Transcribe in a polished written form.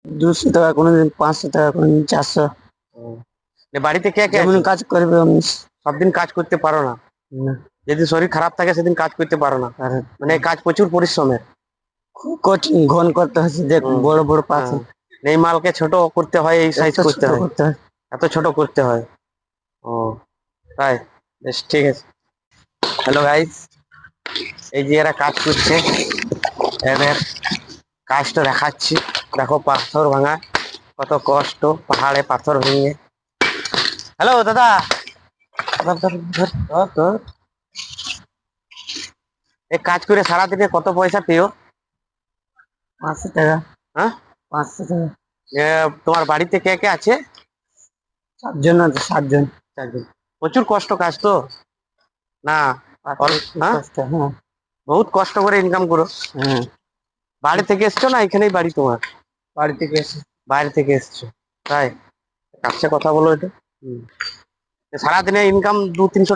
200 টাকা, কোনোদিন 500 টাকা, কোনোদিন 400। ও, বাড়িতে কে কে যেমন আছে? কাজ করবে অমনি। সব দিন কাজ করতে পারো না? না, যদি শরীর খারাপ থাকে সেদিন কাজ করতে পারো না? আর মানে এই কাজ প্রচুর পরিশ্রমের। খুব কঠিন, ঘন করতে হচ্ছে, দেখ হুম। বড় বড় হ্যাঁ, পাথর। এই মালকে ছোট করতে হয়, এই সাইজ এত করতে ছোট হয়, করতে হয়। এত ছোট করতে হয়। ও, তাই? বেশ, ঠিক আছে। হ্যালো গাইস, এই যে এরা কাজ করছে, এদের কাজটা দেখাচ্ছি। দেখো পাথর ভাঙা, কত কষ্ট পাহাড়ে পাথর ভেঙে। হ্যালো দাদা, ধর, ধর, ধর, ধর, ধর। এই কাজ করে সারাদিনে কত পয়সা পেও? 500 টাকা। হ্যাঁ? 500 টাকা। এ, তোমার বাড়িতে কে কে আছে? 7 জন আছে, 7 জন। চারজন। প্রচুর কষ্ট কাজ তো, না? পাথরের খুব হ্যাঁ, কষ্ট, হ্যাঁ। বহুত কষ্ট করে ইনকাম করো। হ্যাঁ, বাড়ি থেকে এসছো না এখানেই বাড়ি তোমার? বাড়ি থেকে এসে। বাইরে থেকে এসছো, তাই? কাছে কথা বলো এটা। হুম। সারাদিনে ইনকাম 200-300